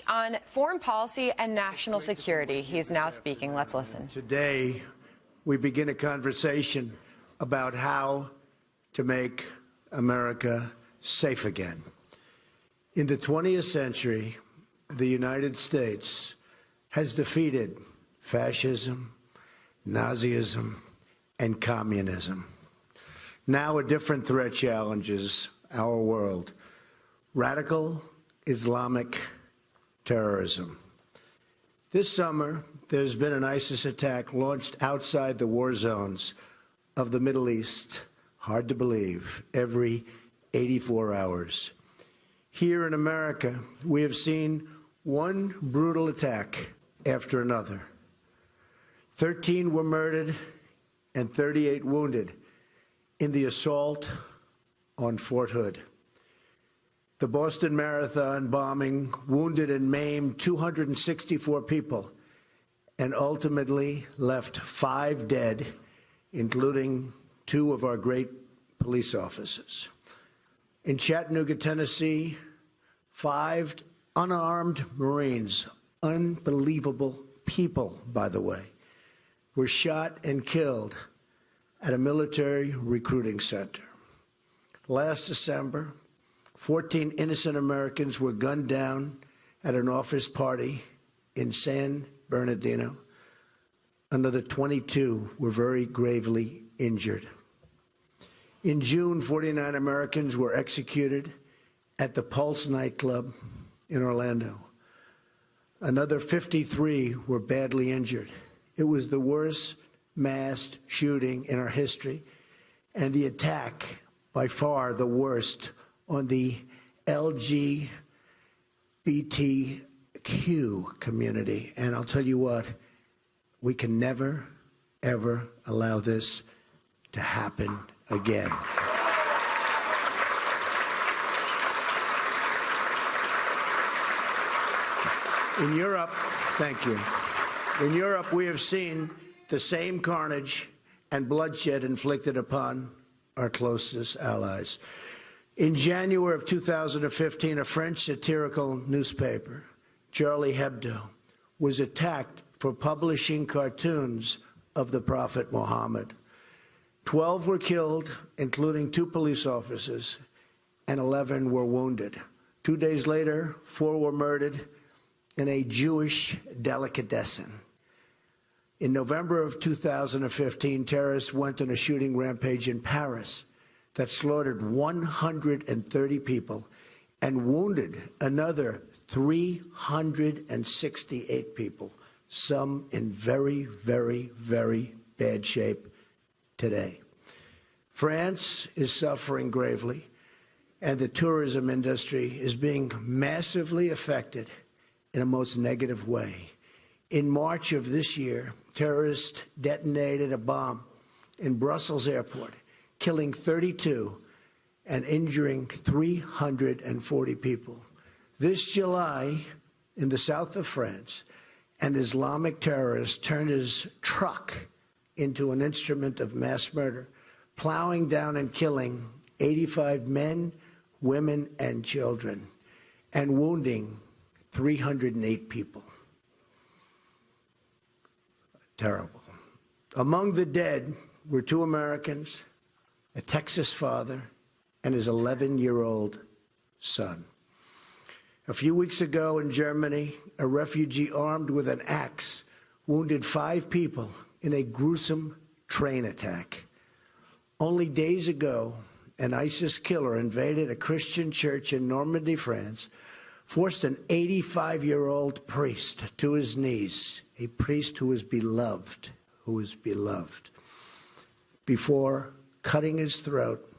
on foreign policy and national security. He's now speaking. Let's listen. Today, we begin a conversation about how to make America safe again. In the 20th century, the United States has defeated fascism, Nazism, and communism. Now a different threat challenges our world: radical Islamic terrorism. This summer, there's been an ISIS attack launched outside the war zones of the Middle East, hard to believe, every 84 hours. Here in America, we have seen one brutal attack after another. 13 were murdered and 38 wounded in the assault on Fort Hood. The Boston Marathon bombing wounded and maimed 264 people and ultimately left 5 dead, including 2 of our great police officers. In Chattanooga, Tennessee, 5 unarmed Marines, unbelievable people, by the way, were shot and killed at a military recruiting center. Last December, 14 innocent Americans were gunned down at an office party in San Bernardino. Another 22 were very gravely injured. In June, 49 Americans were executed at the Pulse nightclub in Orlando. Another 53 were badly injured. It was the worst mass shooting in our history, and the attack, by far the worst, on the LGBTQ community. And I'll tell you what, we can never, ever allow this to happen again. In Europe, thank you. In Europe, we have seen the same carnage and bloodshed inflicted upon our closest allies. In January of 2015, a French satirical newspaper, Charlie Hebdo, was attacked for publishing cartoons of the Prophet Muhammad. 12 were killed, including 2 police officers, and 11 were wounded. 2 days later, 4 were murdered in a Jewish delicatessen. In November of 2015, terrorists went on a shooting rampage in Paris that slaughtered 130 people and wounded another 368 people, some in very, very, very bad shape today. France is suffering gravely, and the tourism industry is being massively affected in a most negative way. In March of this year, terrorists detonated a bomb in Brussels airport, killing 32 and injuring 340 people. This July, in the south of France, an Islamic terrorist turned his truck into an instrument of mass murder, plowing down and killing 85 men, women, and children, and wounding 308 people. Terrible. Among the dead were 2 Americans, a Texas father, and his 11-year-old son. A few weeks ago in Germany, a refugee armed with an axe wounded 5 people in a gruesome train attack. Only days ago, an ISIS killer invaded a Christian church in Normandy, France, forced an 85-year-old priest to his knees, a priest who was beloved, before cutting his throat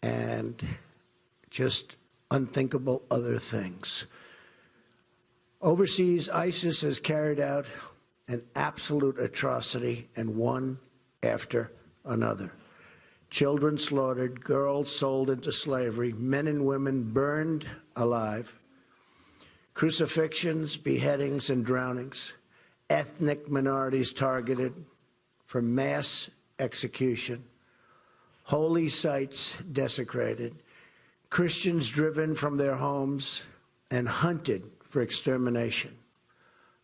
and just unthinkable other things. Overseas, ISIS has carried out an absolute atrocity, and one after another. Children slaughtered, girls sold into slavery, men and women burned alive, crucifixions, beheadings, and drownings, ethnic minorities targeted for mass execution, holy sites desecrated, Christians driven from their homes and hunted for extermination.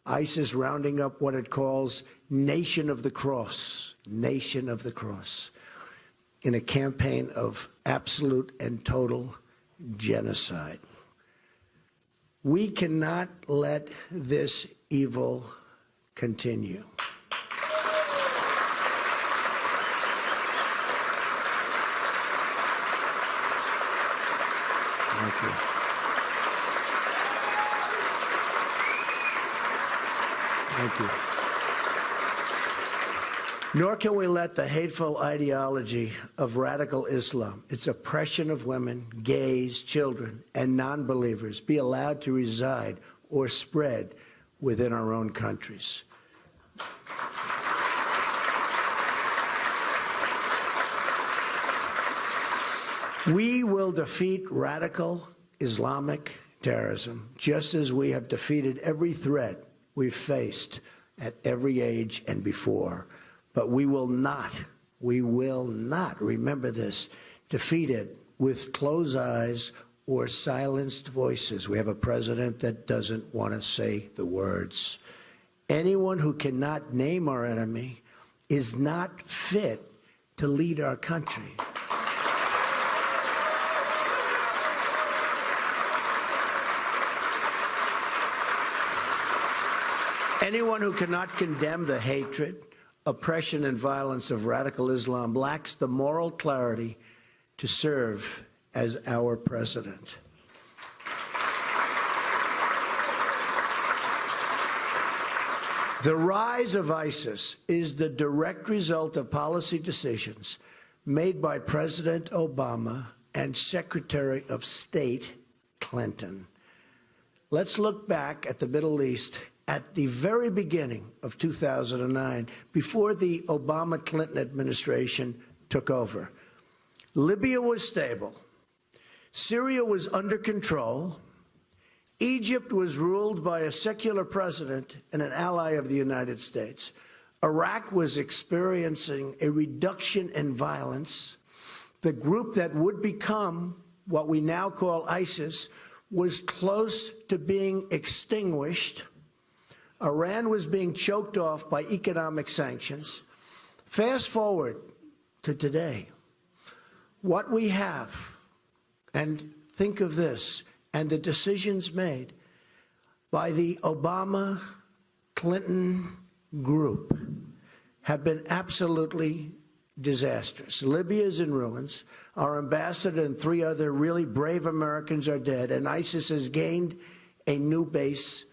ISIS rounding up what it calls Nation of the Cross, in a campaign of absolute and total genocide. We cannot let this evil continue. Thank you. Thank you. Nor can we let the hateful ideology of radical Islam, its oppression of women, gays, children, and non-believers be allowed to reside or spread within our own countries. We will defeat radical Islamic terrorism, just as we have defeated every threat we've faced at every age and before. But we will not, remember this, defeat it with closed eyes or silenced voices. We have a president that doesn't want to say the words. Anyone who cannot name our enemy is not fit to lead our country. Anyone who cannot condemn the hatred, oppression, and violence of radical Islam lacks the moral clarity to serve as our president. The rise of ISIS is the direct result of policy decisions made by President Obama and Secretary of State Clinton. Let's look back at the Middle East at the very beginning of 2009, before the Obama-Clinton administration took over. Libya was stable. Syria was under control. Egypt was ruled by a secular president and an ally of the United States. Iraq was experiencing a reduction in violence. The group that would become what we now call ISIS was close to being extinguished. Iran was being choked off by economic sanctions. Fast forward to today. What we have, and think of this, and the decisions made by the Obama-Clinton group have been absolutely disastrous. Libya is in ruins. Our ambassador and 3 other really brave Americans are dead, and ISIS has gained a new base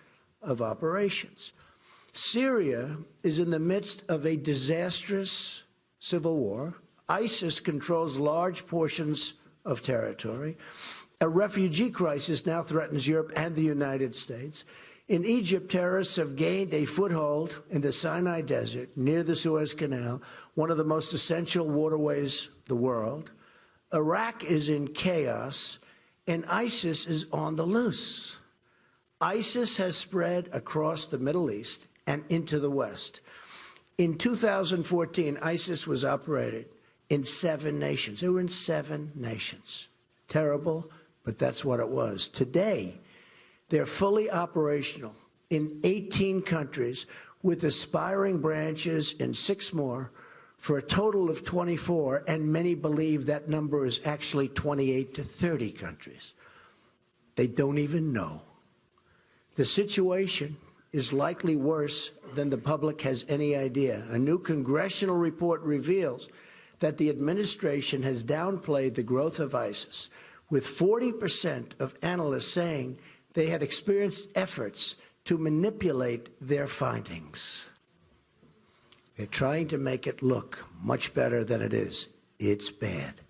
of operations. Syria is in the midst of a disastrous civil war. ISIS controls large portions of territory. A refugee crisis now threatens Europe and the United States. In Egypt, terrorists have gained a foothold in the Sinai Desert near the Suez Canal, one of the most essential waterways of the world. Iraq is in chaos, and ISIS is on the loose. ISIS has spread across the Middle East and into the West. In 2014, ISIS was operated in 7 nations. They were in 7 nations. Terrible, but that's what it was. Today, they're fully operational in 18 countries with aspiring branches in 6 more for a total of 24, and many believe that number is actually 28 to 30 countries. They don't even know. The situation is likely worse than the public has any idea. A new congressional report reveals that the administration has downplayed the growth of ISIS, with 40% of analysts saying they had experienced efforts to manipulate their findings. They're trying to make it look much better than it is. It's bad.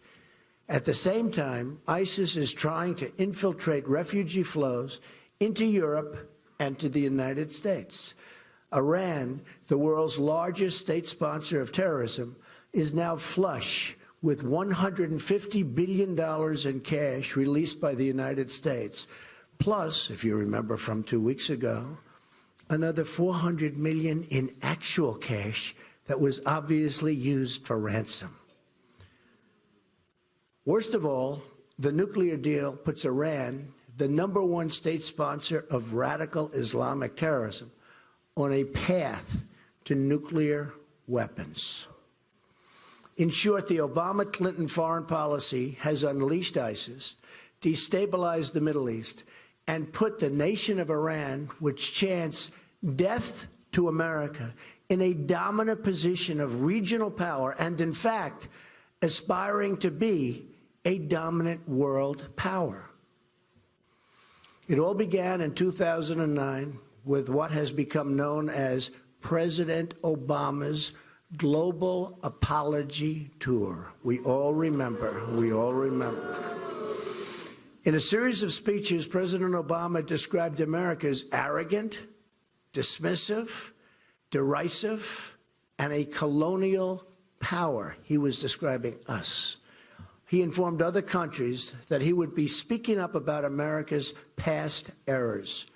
At the same time, ISIS is trying to infiltrate refugee flows into Europe and to the United States. Iran, the world's largest state sponsor of terrorism, is now flush with $150 billion in cash released by the United States. Plus, if you remember from 2 weeks ago, another $400 million in actual cash that was obviously used for ransom. Worst of all, the nuclear deal puts Iran, the #1 state sponsor of radical Islamic terrorism, on a path to nuclear weapons. In short, the Obama-Clinton foreign policy has unleashed ISIS, destabilized the Middle East, and put the nation of Iran, which chants death to America, in a dominant position of regional power and, in fact, aspiring to be a dominant world power. It all began in 2009 with what has become known as President Obama's Global Apology Tour. We all remember. In a series of speeches, President Obama described America as arrogant, dismissive, derisive, and a colonial power. He was describing us. He informed other countries that he would be speaking up about America's past errors.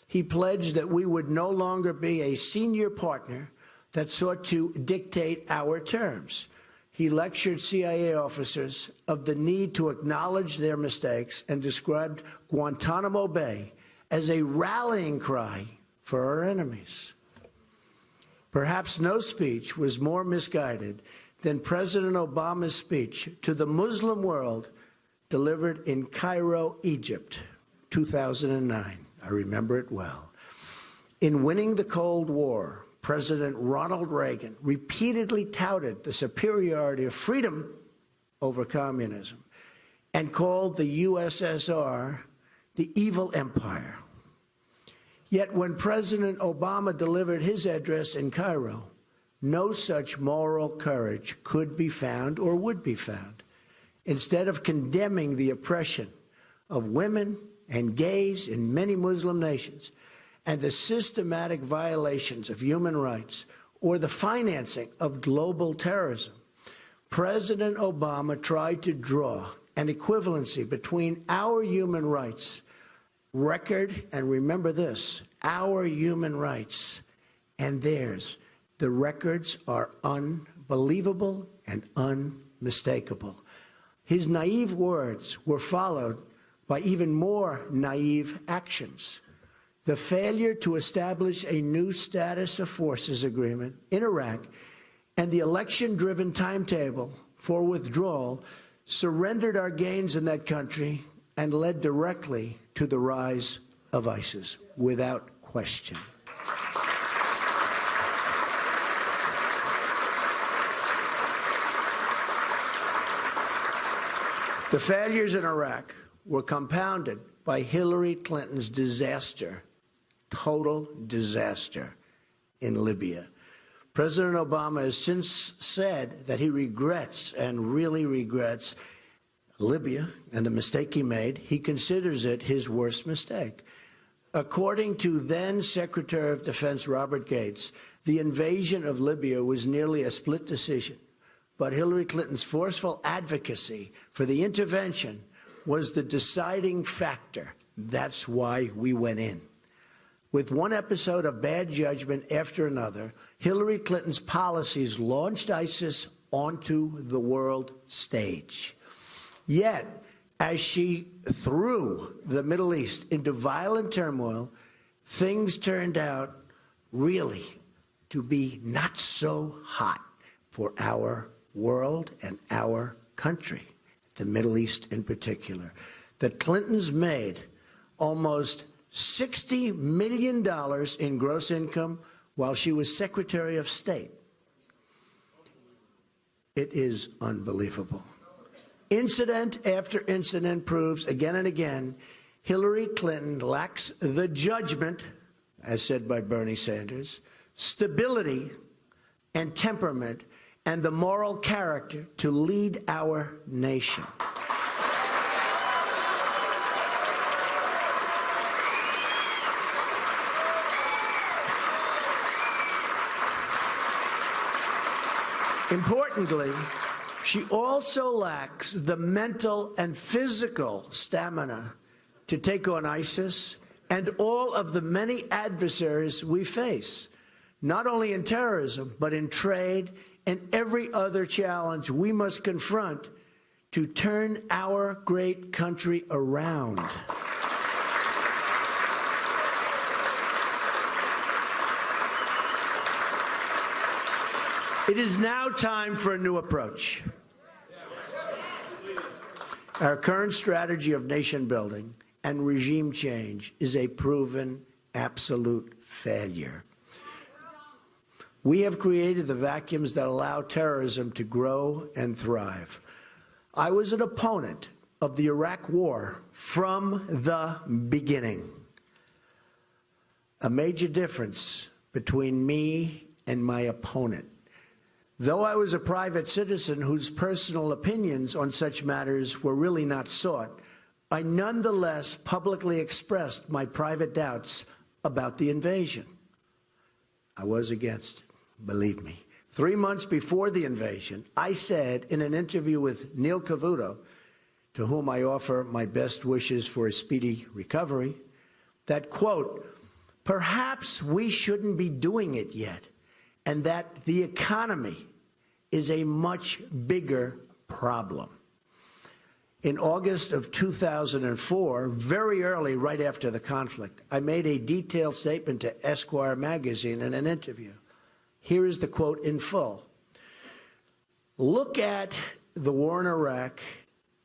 He pledged that we would no longer be a senior partner that sought to dictate our terms. He lectured CIA officers of the need to acknowledge their mistakes and described Guantanamo Bay as a rallying cry for our enemies. Perhaps no speech was more misguided than President Obama's speech to the Muslim world delivered in Cairo, Egypt, 2009. I remember it well. In winning the Cold War, President Ronald Reagan repeatedly touted the superiority of freedom over communism and called the USSR the evil empire. Yet when President Obama delivered his address in Cairo, no such moral courage could be found or would be found. Instead of condemning the oppression of women and gays in many Muslim nations and the systematic violations of human rights or the financing of global terrorism, President Obama tried to draw an equivalency between our human rights record, and remember this, our human rights and theirs. The records are unbelievable and unmistakable. His naive words were followed by even more naive actions. The failure to establish a new status of forces agreement in Iraq and the election-driven timetable for withdrawal surrendered our gains in that country and led directly to the rise of ISIS, without question. The failures in Iraq were compounded by Hillary Clinton's disaster, total disaster, in Libya. President Obama has since said that he regrets, and really regrets, Libya and the mistake he made. He considers it his worst mistake. According to then Secretary of Defense Robert Gates, the invasion of Libya was nearly a split decision. But Hillary Clinton's forceful advocacy for the intervention was the deciding factor. That's why we went in. With one episode of bad judgment after another, Hillary Clinton's policies launched ISIS onto the world stage. Yet, as she threw the Middle East into violent turmoil, things turned out really to be not so hot for our world and our country, the Middle East in particular. The Clintons made almost $60 million in gross income while she was Secretary of State. It is unbelievable. Incident after incident proves again and again Hillary Clinton lacks the judgment, as said by Bernie Sanders, stability and temperament, and the moral character to lead our nation. Importantly, she also lacks the mental and physical stamina to take on ISIS and all of the many adversaries we face, not only in terrorism, but in trade and every other challenge we must confront to turn our great country around. It is now time for a new approach. Our current strategy of nation building and regime change is a proven absolute failure. We have created the vacuums that allow terrorism to grow and thrive. I was an opponent of the Iraq War from the beginning. A major difference between me and my opponent. Though I was a private citizen whose personal opinions on such matters were really not sought, I nonetheless publicly expressed my private doubts about the invasion. I was against it, believe me. 3 months before the invasion, I said in an interview with Neil Cavuto, to whom I offer my best wishes for a speedy recovery, that, quote, perhaps we shouldn't be doing it yet, and that the economy is a much bigger problem. In August of 2004, very early, right after the conflict, I made a detailed statement to Esquire magazine in an interview. Here is the quote in full. Look at the war in Iraq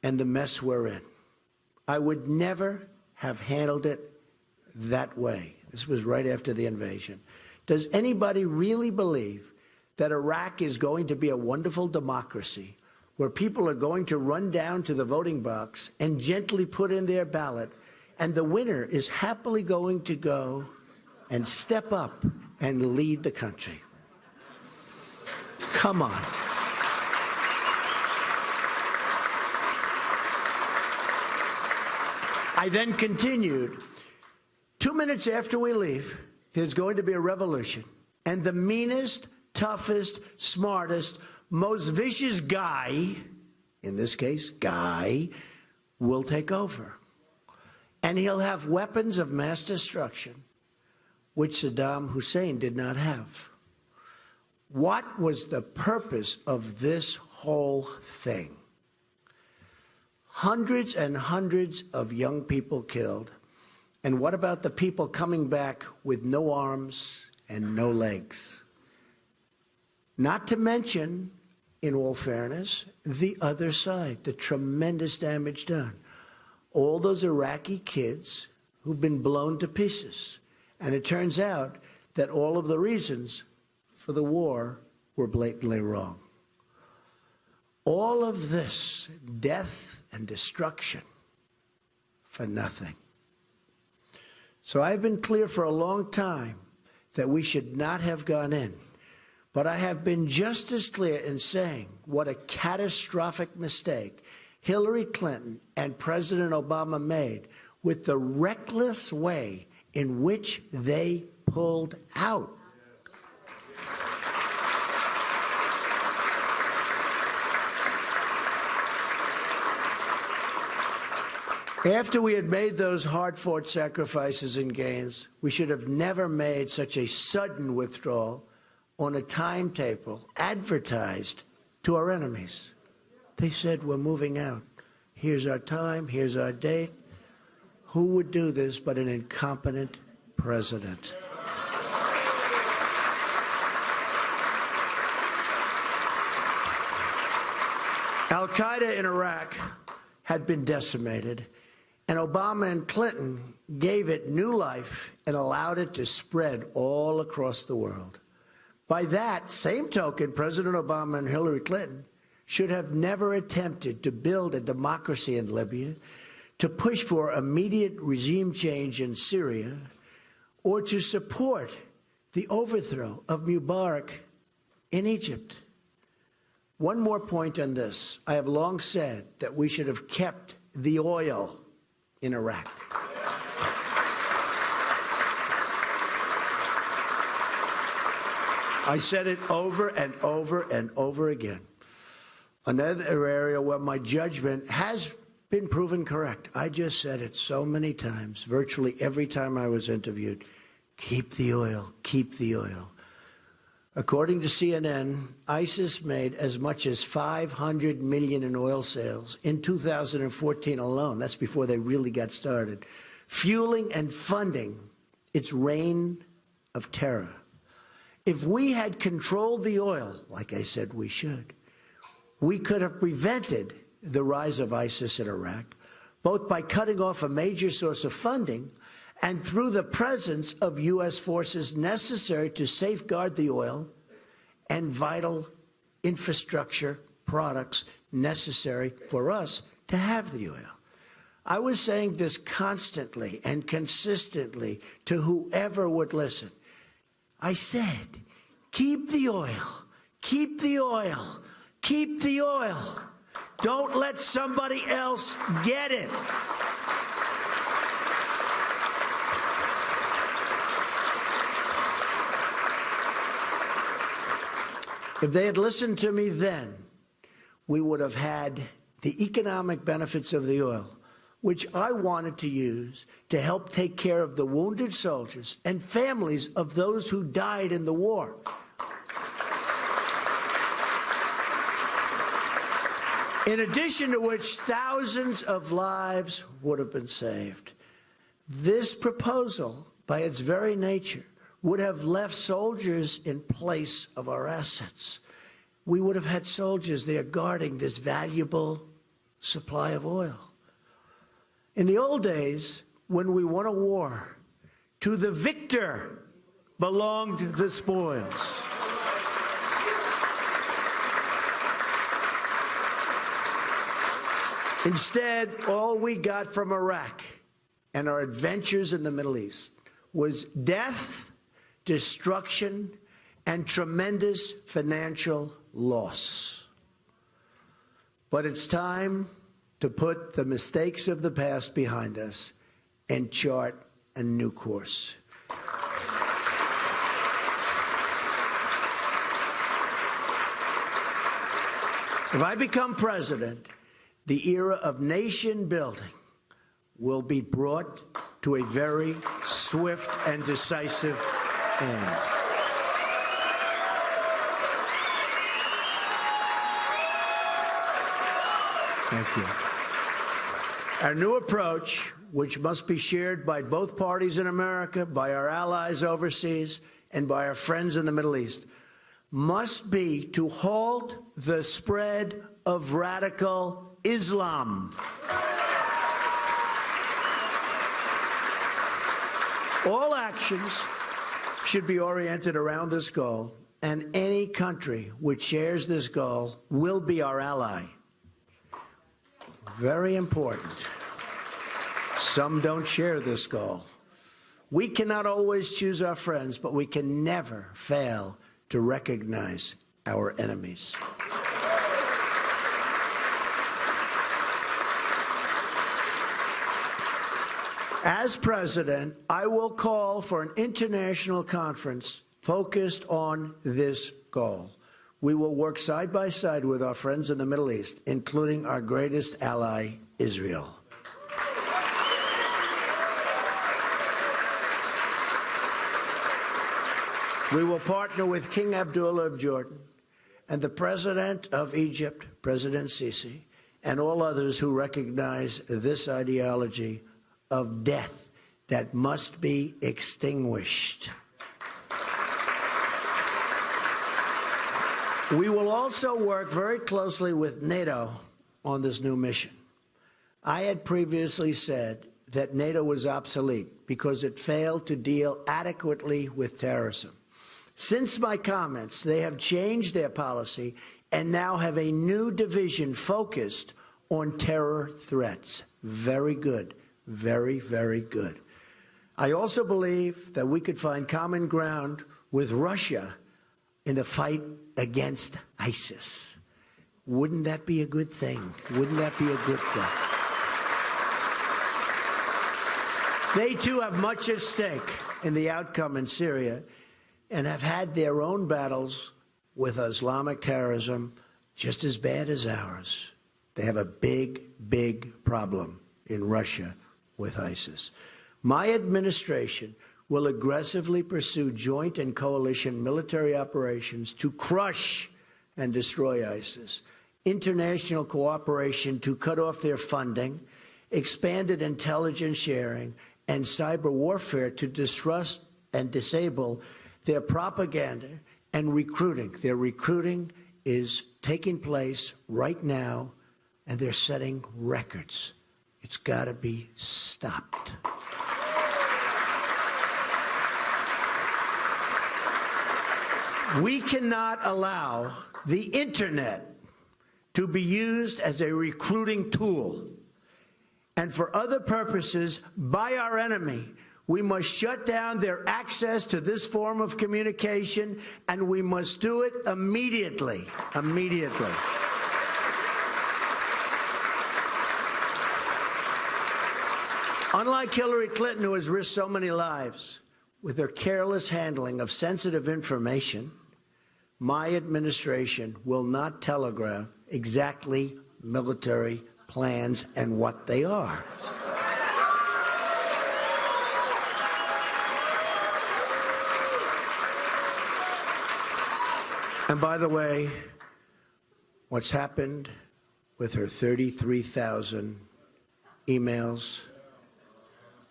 and the mess we're in. I would never have handled it that way. This was right after the invasion. Does anybody really believe that Iraq is going to be a wonderful democracy where people are going to run down to the voting box and gently put in their ballot, and the winner is happily going to go and step up and lead the country? Come on. I then continued, 2 minutes after we leave, there's going to be a revolution, and the meanest, toughest, smartest, most vicious guy, in this case, guy, will take over. And he'll have weapons of mass destruction, which Saddam Hussein did not have. What was the purpose of this whole thing? Hundreds and hundreds of young people killed. And what about the people coming back with no arms and no legs? Not to mention, in all fairness, the other side, the tremendous damage done. All those Iraqi kids who've been blown to pieces. And it turns out that all of the reasons for the war were blatantly wrong. All of this death and destruction for nothing. So I've been clear for a long time that we should not have gone in. But I have been just as clear in saying what a catastrophic mistake Hillary Clinton and President Obama made with the reckless way in which they pulled out. After we had made those hard-fought sacrifices and gains, we should have never made such a sudden withdrawal on a timetable advertised to our enemies. They said, we're moving out. Here's our time, here's our date. Who would do this but an incompetent president? Al-Qaeda in Iraq had been decimated, and Obama and Clinton gave it new life and allowed it to spread all across the world. By that same token, President Obama and Hillary Clinton should have never attempted to build a democracy in Libya, to push for immediate regime change in Syria, or to support the overthrow of Mubarak in Egypt. One more point on this. I have long said that we should have kept the oil in Iraq. I said it over and over and over again. Another area where my judgment has been proven correct. I just said it so many times, virtually every time I was interviewed. Keep the oil, keep the oil. According to CNN, ISIS made as much as $500 million in oil sales in 2014 alone. That's before they really got started, fueling and funding its reign of terror. If we had controlled the oil, like I said we should, we could have prevented the rise of ISIS in Iraq, both by cutting off a major source of funding and through the presence of U.S. forces necessary to safeguard the oil and vital infrastructure products necessary for us to have the oil. I was saying this constantly and consistently to whoever would listen. I said, keep the oil, keep the oil, keep the oil. Don't let somebody else get it. If they had listened to me then, we would have had the economic benefits of the oil, which I wanted to use to help take care of the wounded soldiers and families of those who died in the war. In addition to which, thousands of lives would have been saved. This proposal, by its very nature, would have left soldiers in place of our assets. We would have had soldiers there guarding this valuable supply of oil. In the old days, when we won a war, to the victor belonged the spoils. Instead, all we got from Iraq and our adventures in the Middle East was death, destruction, and tremendous financial loss. But it's time to put the mistakes of the past behind us and chart a new course. If I become president, the era of nation building will be brought to a very swift and decisive end. Thank you. Our new approach, which must be shared by both parties in America, by our allies overseas, and by our friends in the Middle East, must be to halt the spread of radical Islam. All actions should be oriented around this goal, and any country which shares this goal will be our ally. Very important. Some don't share this goal. We cannot always choose our friends, but we can never fail to recognize our enemies. As president, I will call for an international conference focused on this goal. We will work side by side with our friends in the Middle East, including our greatest ally, Israel. We will partner with King Abdullah of Jordan and the President of Egypt, President Sisi, and all others who recognize this ideology of death that must be extinguished. We will also work very closely with NATO on this new mission. I had previously said that NATO was obsolete because it failed to deal adequately with terrorism. Since my comments, they have changed their policy and now have a new division focused on terror threats. Very good. Very, very good. I also believe that we could find common ground with Russia in the fight against ISIS. Wouldn't that be a good thing? Wouldn't that be a good thing? They too have much at stake in the outcome in Syria and have had their own battles with Islamic terrorism just as bad as ours. They have a big, big problem in Russia with ISIS. My administration will aggressively pursue joint and coalition military operations to crush and destroy ISIS, international cooperation to cut off their funding, expanded intelligence sharing, and cyber warfare to disrupt and disable their propaganda and recruiting. Their recruiting is taking place right now, and they're setting records. It's got to be stopped. We cannot allow the internet to be used as a recruiting tool and for other purposes by our enemy. We must shut down their access to this form of communication, and we must do it immediately. Immediately. Unlike Hillary Clinton, who has risked so many lives with her careless handling of sensitive information, my administration will not telegraph exactly military plans and what they are. And by the way, what's happened with her 33,000 emails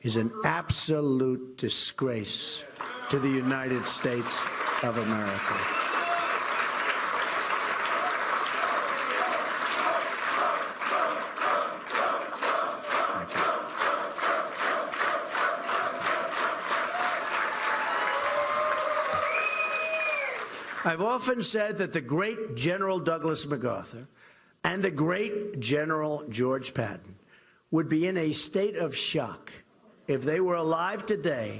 is an absolute disgrace to the United States of America. I've often said that the great General Douglas MacArthur and the great General George Patton would be in a state of shock if they were alive today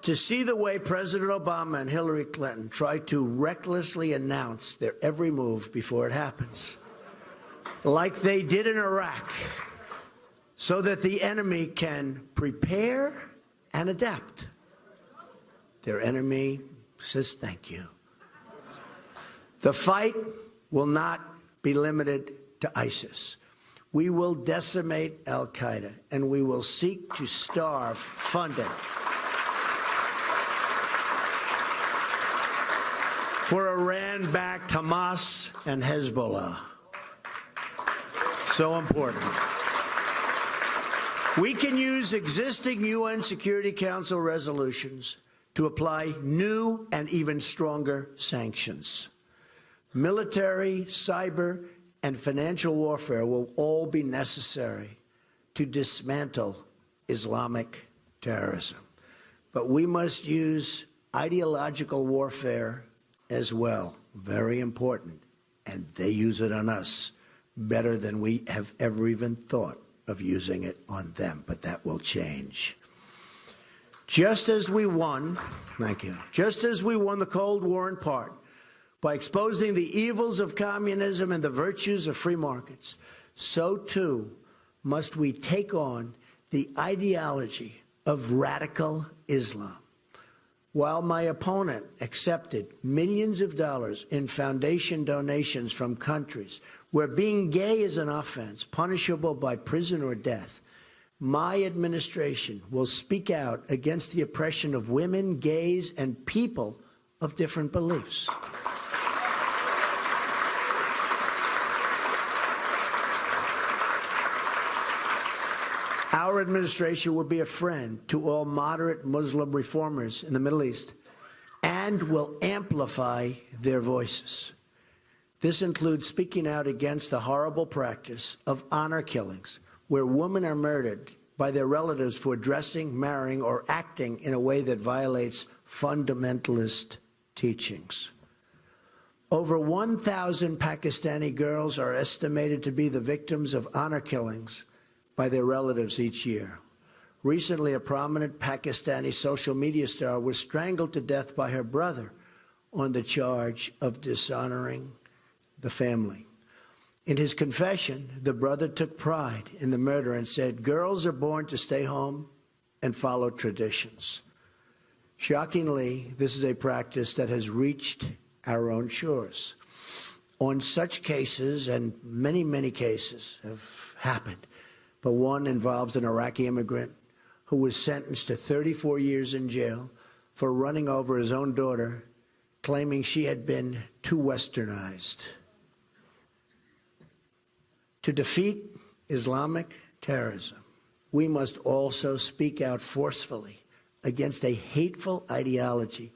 to see the way President Obama and Hillary Clinton try to recklessly announce their every move before it happens, like they did in Iraq, so that the enemy can prepare and adapt. Their enemy says thank you. The fight will not be limited to ISIS. We will decimate al-Qaeda, and we will seek to starve funding for Iran-backed Hamas and Hezbollah. So important. We can use existing UN Security Council resolutions to apply new and even stronger sanctions. Military, cyber, and financial warfare will all be necessary to dismantle Islamic terrorism. But we must use ideological warfare as well. Very important. And they use it on us better than we have ever even thought of using it on them. But that will change. Just as we won, thank you, just as we won the Cold War in part, by exposing the evils of communism and the virtues of free markets, so too must we take on the ideology of radical Islam. While my opponent accepted millions of dollars in foundation donations from countries where being gay is an offense punishable by prison or death, my administration will speak out against the oppression of women, gays, and people of different beliefs. Our administration will be a friend to all moderate Muslim reformers in the Middle East and will amplify their voices. This includes speaking out against the horrible practice of honor killings, where women are murdered by their relatives for dressing, marrying, or acting in a way that violates fundamentalist teachings. Over 1,000 Pakistani girls are estimated to be the victims of honor killings by their relatives each year. Recently, a prominent Pakistani social media star was strangled to death by her brother on the charge of dishonoring the family. In his confession, the brother took pride in the murder and said, "Girls are born to stay home and follow traditions." Shockingly, this is a practice that has reached our own shores. On such cases, and many, many cases have happened, but one involves an Iraqi immigrant who was sentenced to 34 years in jail for running over his own daughter, claiming she had been too westernized. To defeat Islamic terrorism, we must also speak out forcefully against a hateful ideology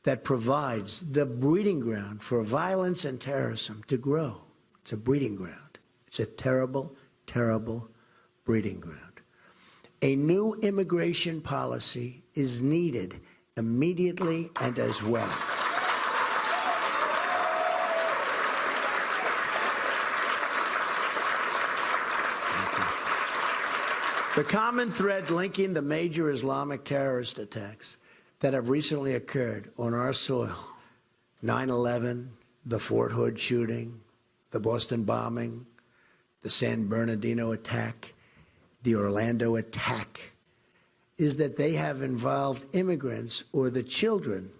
that provides the breeding ground for violence and terrorism to grow. It's a breeding ground. It's a terrible, terrible breeding ground. A new immigration policy is needed immediately and as well. The common thread linking the major Islamic terrorist attacks that have recently occurred on our soil, 9/11, the Fort Hood shooting, the Boston bombing, the San Bernardino attack, the Orlando attack, is that they have involved immigrants or the children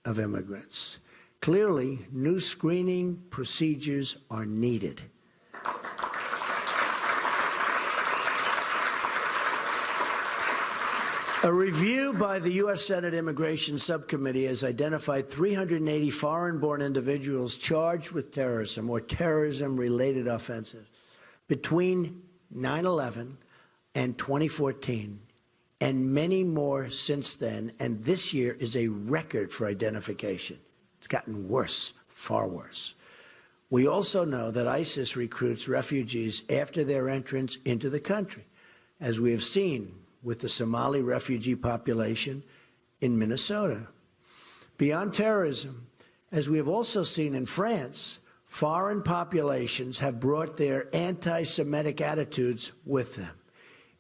of immigrants. Clearly, new screening procedures are needed. A review by the U.S. Senate Immigration Subcommittee has identified 380 foreign-born individuals charged with terrorism or terrorism-related offenses between 9/11 and 2014, and many more since then, and this year is a record for identification. It's gotten worse, far worse. We also know that ISIS recruits refugees after their entrance into the country, as we have seen with the Somali refugee population in Minnesota. Beyond terrorism, as we have also seen in France, foreign populations have brought their anti-Semitic attitudes with them.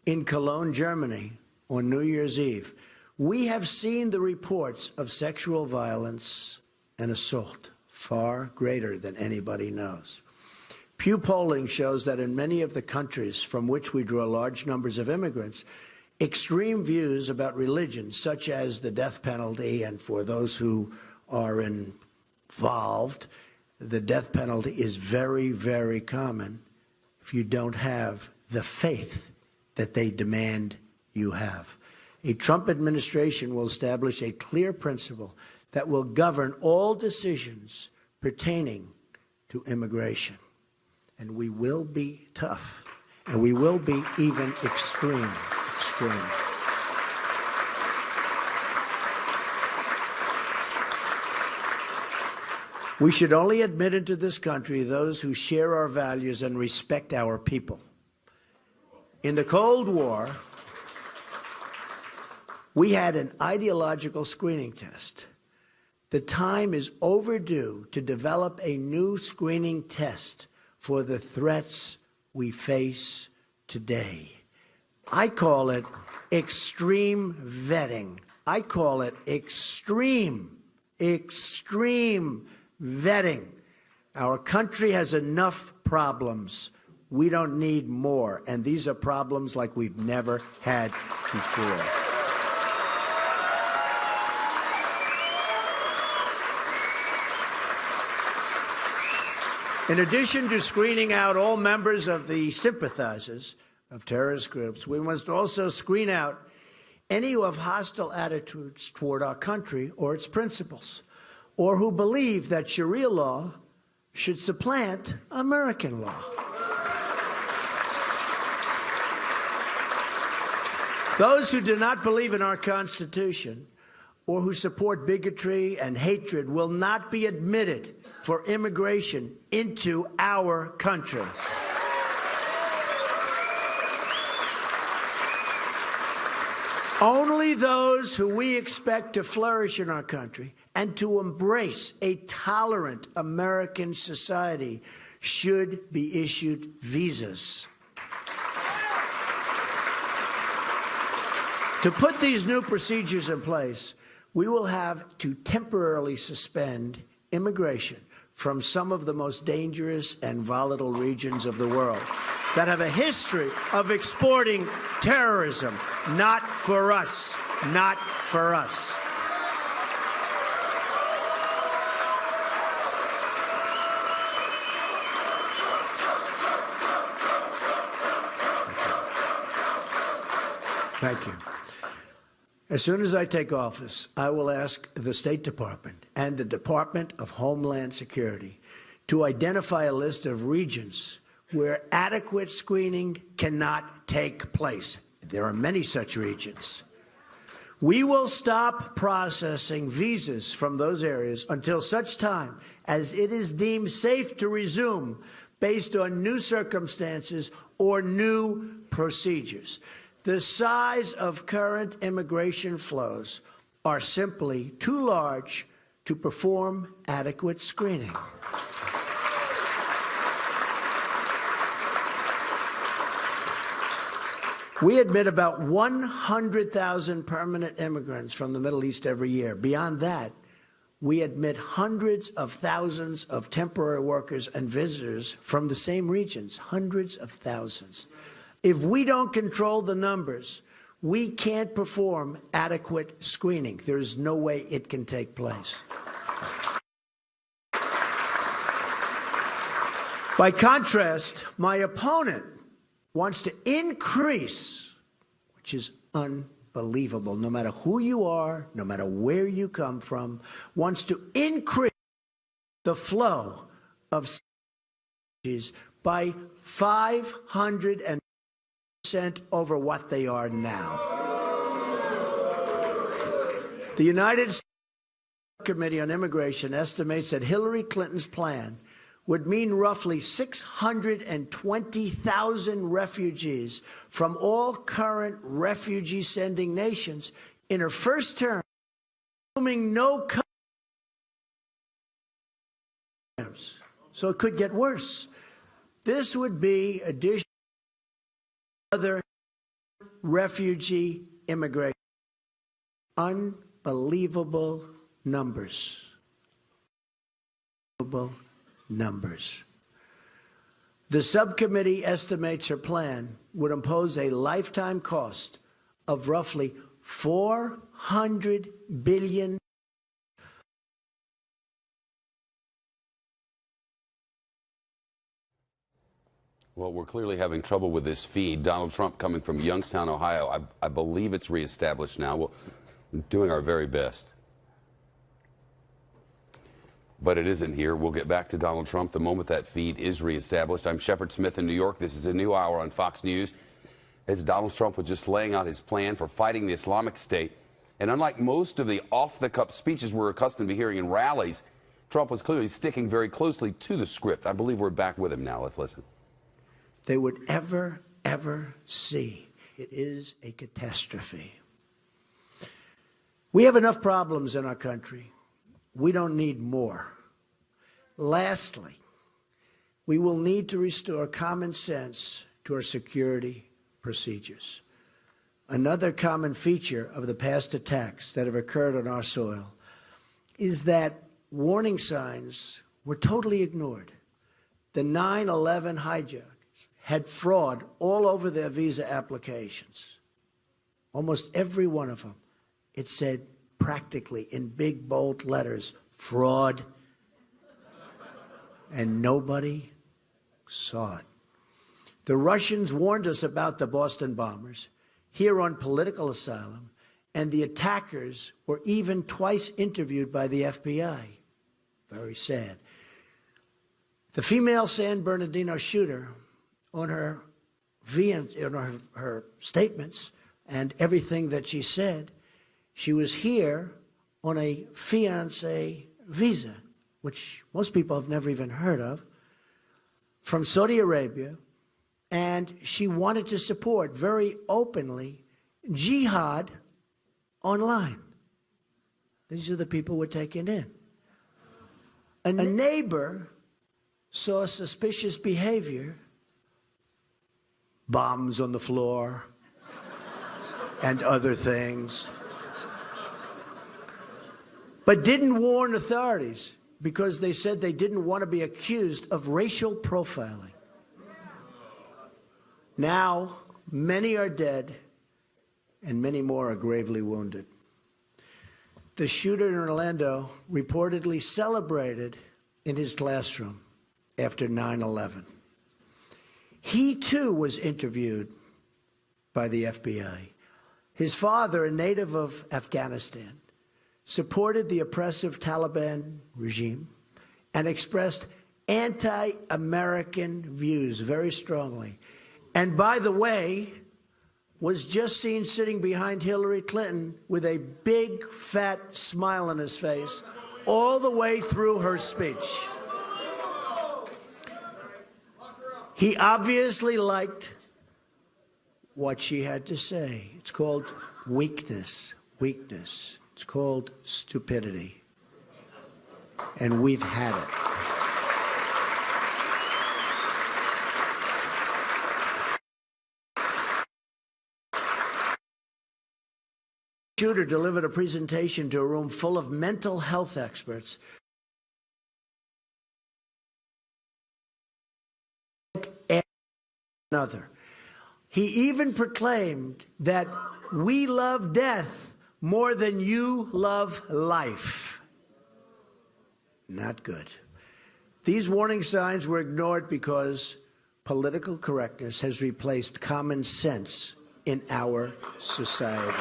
In Cologne, Germany, on New Year's Eve, we have seen the reports of sexual violence and assault, far greater than anybody knows. Pew polling shows that in many of the countries from which we draw large numbers of immigrants, extreme views about religion, such as the death penalty, and for those who are involved, the death penalty is very, very common if you don't have the faith that they demand you have. A Trump administration will establish a clear principle that will govern all decisions pertaining to immigration. And we will be tough, and we will be even extreme. We should only admit into this country those who share our values and respect our people. In the Cold War, we had an ideological screening test. The time is overdue to develop a new screening test for the threats we face today. I call it extreme vetting. I call it extreme vetting. Our country has enough problems. We don't need more. And these are problems like we've never had before. In addition to screening out all members of the sympathizers of terrorist groups, we must also screen out any who have hostile attitudes toward our country or its principles, or who believe that Sharia law should supplant American law. Those who do not believe in our Constitution or who support bigotry and hatred will not be admitted for immigration into our country. Only those who we expect to flourish in our country and to embrace a tolerant American society should be issued visas. To put these new procedures in place, we will have to temporarily suspend immigration from some of the most dangerous and volatile regions of the world that have a history of exporting terrorism. Not for us. Not for us. Thank you. As soon as I take office, I will ask the State Department and the Department of Homeland Security to identify a list of regions where adequate screening cannot take place. There are many such regions. We will stop processing visas from those areas until such time as it is deemed safe to resume based on new circumstances or new procedures. The size of current immigration flows are simply too large to perform adequate screening. We admit about 100,000 permanent immigrants from the Middle East every year. Beyond that, we admit hundreds of thousands of temporary workers and visitors from the same regions, hundreds of thousands. If we don't control the numbers, we can't perform adequate screening. There's no way it can take place. By contrast, my opponent wants to increase, which is unbelievable, no matter who you are, no matter where you come from, wants to increase the flow of refugees by 500% over what they are now. The United States Committee on Immigration estimates that Hillary Clinton's plan would mean roughly 620,000 refugees from all current refugee-sending nations in her first term, assuming no cuts. So it could get worse. This would be additional other refugee immigration. Unbelievable numbers. Numbers. The subcommittee estimates her plan would impose a lifetime cost of roughly $400 billion. Well, we're clearly having trouble with this feed. Donald Trump coming from Youngstown, Ohio. I believe it's reestablished now. We're doing our very best. But it isn't here. We'll get back to Donald Trump the moment that feed is reestablished. I'm Shepard Smith in New York. This is a new hour on Fox News. As Donald Trump was just laying out his plan for fighting the Islamic State. And unlike most of the off-the-cuff speeches we're accustomed to hearing in rallies, Trump was clearly sticking very closely to the script. I believe we're back with him now. Let's listen. They would ever see. It is a catastrophe. We have enough problems in our country. We don't need more. Lastly, we will need to restore common sense to our security procedures. Another common feature of the past attacks that have occurred on our soil is that warning signs were totally ignored. The 9/11 hijackers had fraud all over their visa applications. Almost every one of them. It said practically in big, bold letters, fraud. And nobody saw it. The Russians warned us about the Boston bombers, here on political asylum, and the attackers were even twice interviewed by the FBI. Very sad. The female San Bernardino shooter, on her statements and everything that she said, she was here on a fiancé visa, which most people have never even heard of, from Saudi Arabia, and she wanted to support very openly jihad online. These are the people we're taking in. A neighbor saw suspicious behavior, bombs on the floor, and other things, but didn't warn authorities because they said they didn't want to be accused of racial profiling. Now, many are dead and many more are gravely wounded. The shooter in Orlando reportedly celebrated in his classroom after 9/11. He, too, was interviewed by the FBI. His father, a native of Afghanistan, supported the oppressive Taliban regime and expressed anti-American views very strongly. And by the way, was just seen sitting behind Hillary Clinton with a big, fat smile on his face all the way through her speech. He obviously liked what she had to say. It's called weakness. Weakness. It's called stupidity. And we've had it. Shooter delivered a presentation to a room full of mental health experts. Another. He even proclaimed that we love death more than you love life. Not good. These warning signs were ignored because political correctness has replaced common sense in our society.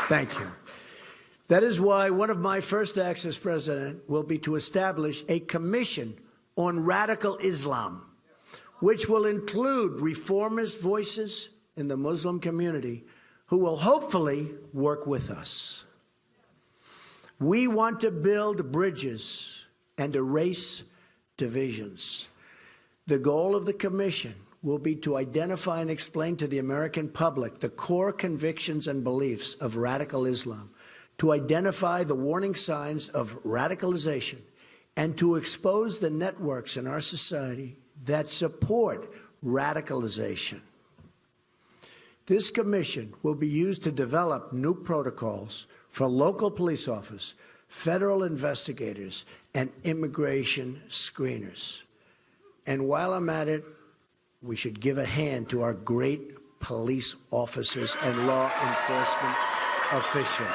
Thank you. That is why one of my first acts as president will be to establish a commission on radical Islam, which will include reformist voices in the Muslim community who will hopefully work with us. We want to build bridges and erase divisions. The goal of the commission will be to identify and explain to the American public the core convictions and beliefs of radical Islam, to identify the warning signs of radicalization, and to expose the networks in our society that support radicalization. This commission will be used to develop new protocols for local police officers, federal investigators, and immigration screeners. And while I'm at it, we should give a hand to our great police officers and law enforcement officials.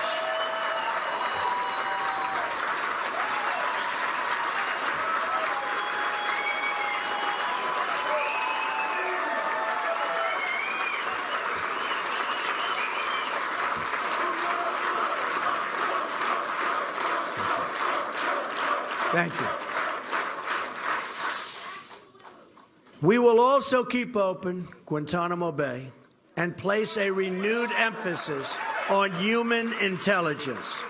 Thank you. We will also keep open Guantanamo Bay and place a renewed emphasis on human intelligence.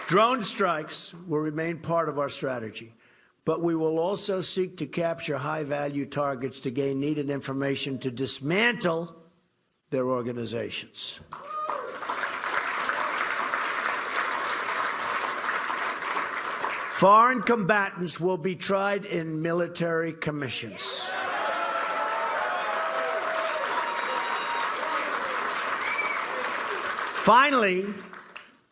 Drone strikes will remain part of our strategy, but we will also seek to capture high-value targets to gain needed information to dismantle their organizations. Foreign combatants will be tried in military commissions. Finally,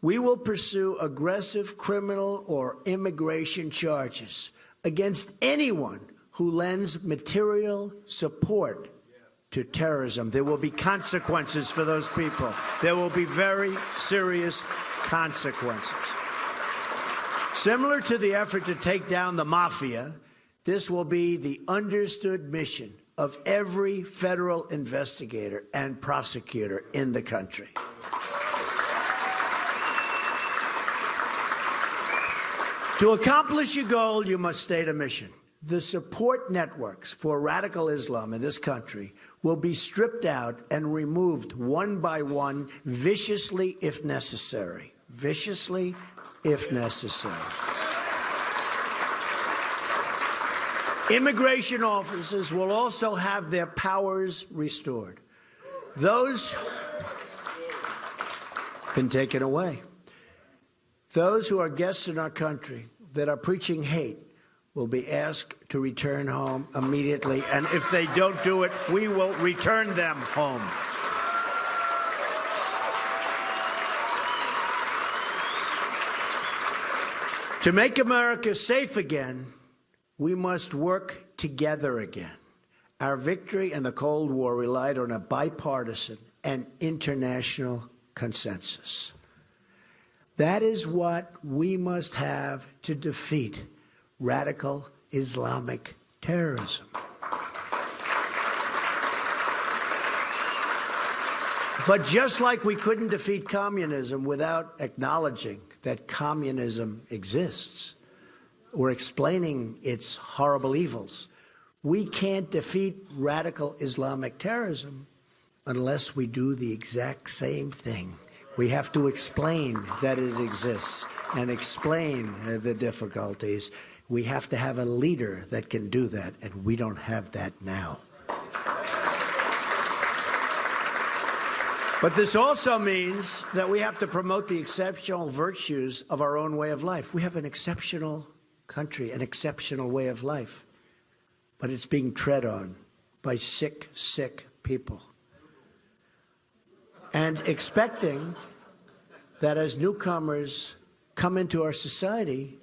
we will pursue aggressive criminal or immigration charges against anyone who lends material support to terrorism. There will be consequences for those people. There will be very serious consequences. Similar to the effort to take down the mafia, this will be the understood mission of every federal investigator and prosecutor in the country. To accomplish your goal, you must state a mission. The support networks for radical Islam in this country will be stripped out and removed one by one, viciously if necessary. Viciously if necessary. Immigration officers will also have their powers restored. Those been taken away. Those who are guests in our country that are preaching hate will be asked to return home immediately, and if they don't do it, we will return them home. To make America safe again, we must work together again. Our victory in the Cold War relied on a bipartisan and international consensus. That is what we must have to defeat radical Islamic terrorism. But just like we couldn't defeat communism without acknowledging that communism exists or explaining its horrible evils, we can't defeat radical Islamic terrorism unless we do the exact same thing. We have to explain that it exists and explain the difficulties. We have to have a leader that can do that, and we don't have that now. But this also means that we have to promote the exceptional virtues of our own way of life. We have an exceptional country, an exceptional way of life, but it's being tread on by sick, sick people. And expecting that as newcomers come into our society,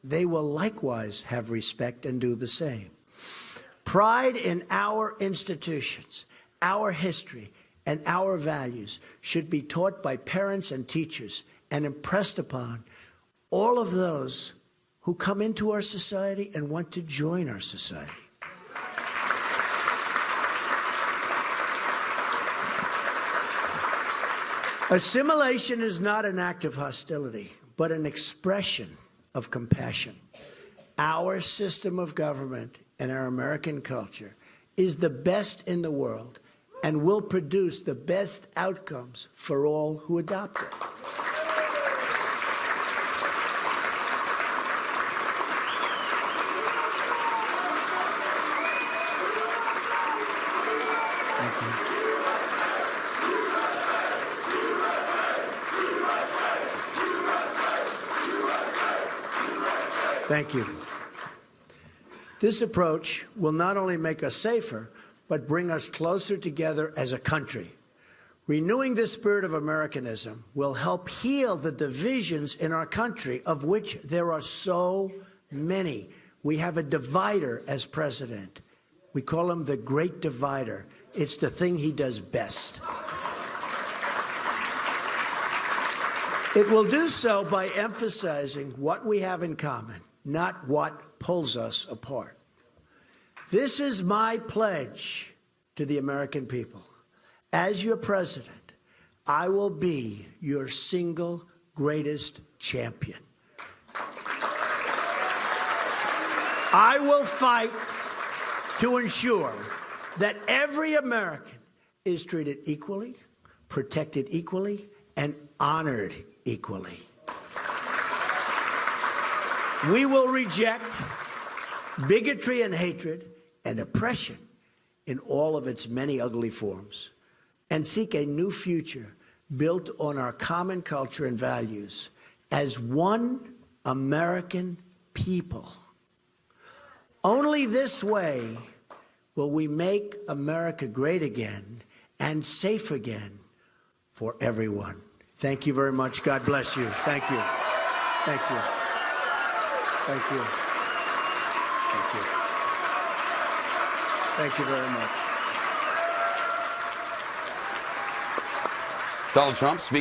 they will likewise have respect and do the same. Pride in our institutions, our history, and our values should be taught by parents and teachers and impressed upon all of those who come into our society and want to join our society. Assimilation is not an act of hostility, but an expression of compassion. Our system of government and our American culture is the best in the world and will produce the best outcomes for all who adopt it. Thank you. Thank you. This approach will not only make us safer, but bring us closer together as a country. Renewing this spirit of Americanism will help heal the divisions in our country, of which there are so many. We have a divider as president. We call him the Great Divider. It's the thing he does best. It will do so by emphasizing what we have in common, not what pulls us apart. This is my pledge to the American people. As your president, I will be your single greatest champion. I will fight to ensure that every American is treated equally, protected equally, and honored equally. We will reject bigotry and hatred and oppression in all of its many ugly forms and seek a new future built on our common culture and values as one American people. Only this way will we make America great again and safe again for everyone. Thank you very much. God bless you. Thank you. Thank you. Thank you. Thank you. Thank you very much. Donald Trump speaking.